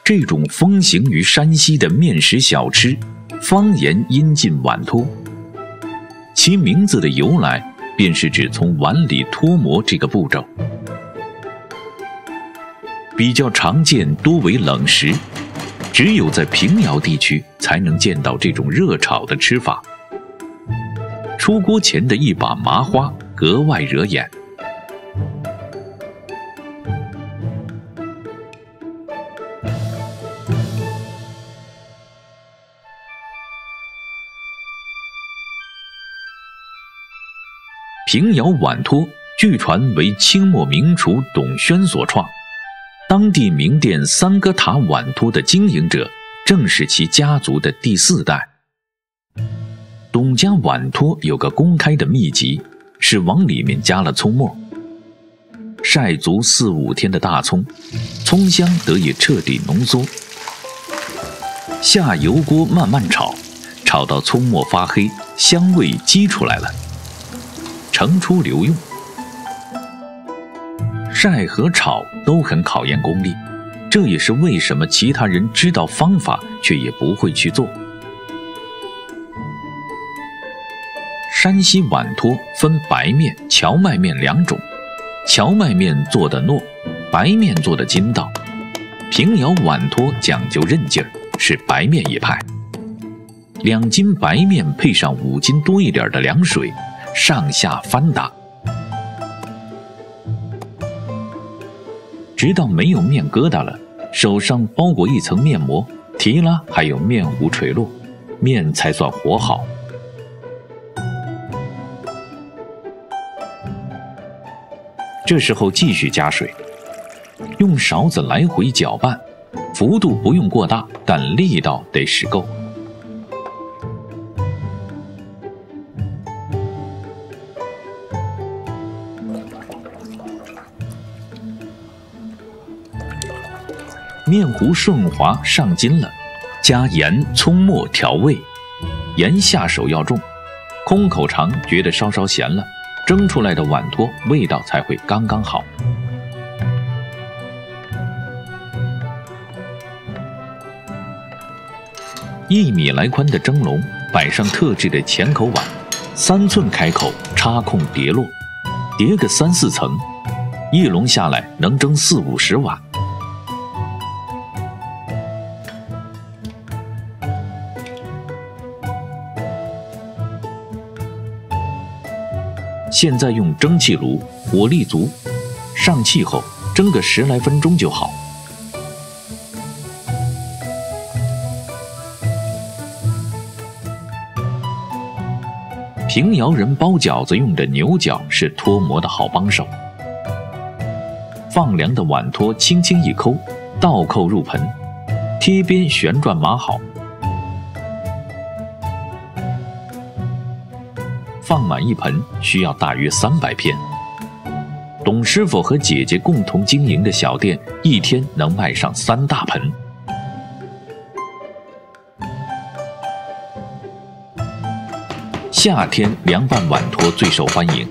这种风行于山西的面食小吃，方言音近碗托。其名字的由来，便是指从碗里脱馍这个步骤。比较常见，多为冷食，只有在平遥地区才能见到这种热炒的吃法。出锅前的一把麻花格外惹眼。平遥碗托据传为清末名厨董宣所创，当地名店三哥塔碗托的经营者正是其家族的第4代。董家碗托有个公开的秘籍，是往里面加了葱末，晒足4、5天的大葱，葱香得以彻底浓缩。下油锅慢慢炒，炒到葱末发黑，香味激出来了，盛出留用。晒和炒都很考验功力，这也是为什么其他人知道方法却也不会去做。山西碗托分白面、荞麦面2种，荞麦面做的糯，白面做的筋道。平遥碗托讲究韧劲儿，是白面一派。2斤白面配上5斤多一点的凉水，上下翻打，直到没有面疙瘩了，手上包裹一层面膜，提拉还有面糊垂落，面才算和好。这时候继续加水，用勺子来回搅拌，幅度不用过大，但力道得使够。面糊顺滑上筋了，加盐、葱末调味，盐下手要重，空口尝觉得稍稍咸了，蒸出来的碗托味道才会刚刚好。1米来宽的蒸笼，摆上特制的前口碗，3寸开口，插空叠落，叠个3、4层，一笼下来能蒸40、50碗。现在用蒸汽炉，火力足，上气后蒸个10来分钟就好。平遥人包饺子用的牛角是脱馍的好帮手。放凉的碗托轻轻一抠，倒扣入盆，贴边旋转码好。放满一盆需要大约300片。董师傅和姐姐共同经营的小店，一天能卖上3大盆。夏天凉拌碗托最受欢迎，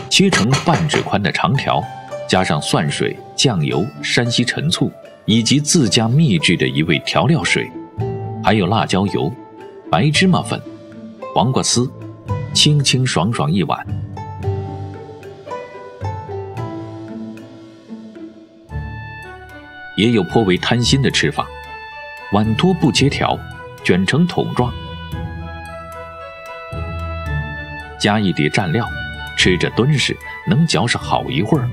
切成半指宽的长条，加上蒜水、酱油、山西陈醋以及自家秘制的一味调料水，还有辣椒油、白芝麻粉、黄瓜丝，清清爽爽一碗。也有颇为贪心的吃法，碗托不切条，卷成桶状，加一碟蘸料，吃着敦实，能嚼上好一会儿。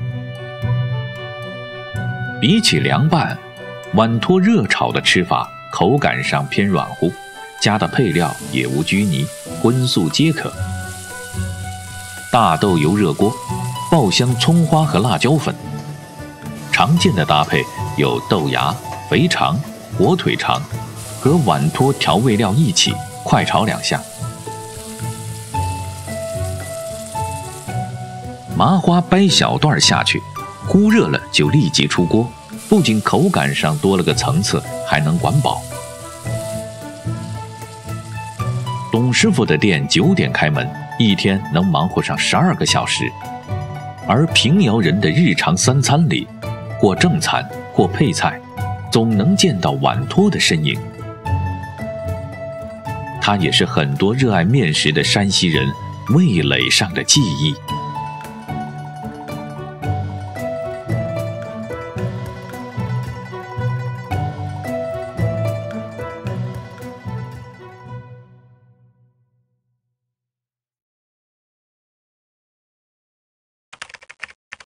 比起凉拌，碗托热炒的吃法口感上偏软乎，加的配料也无拘泥，荤素皆可。大豆油热锅，爆香葱花和辣椒粉。常见的搭配有豆芽、肥肠、火腿肠和碗托调味料一起快炒2下。麻花掰小段下去，忽热了就立即出锅，不仅口感上多了个层次，还能管饱。董师傅的店9点开门，一天能忙活上12个小时。而平遥人的日常3餐里，或正餐或配菜，总能见到碗托的身影。它也是很多热爱面食的山西人味蕾上的记忆。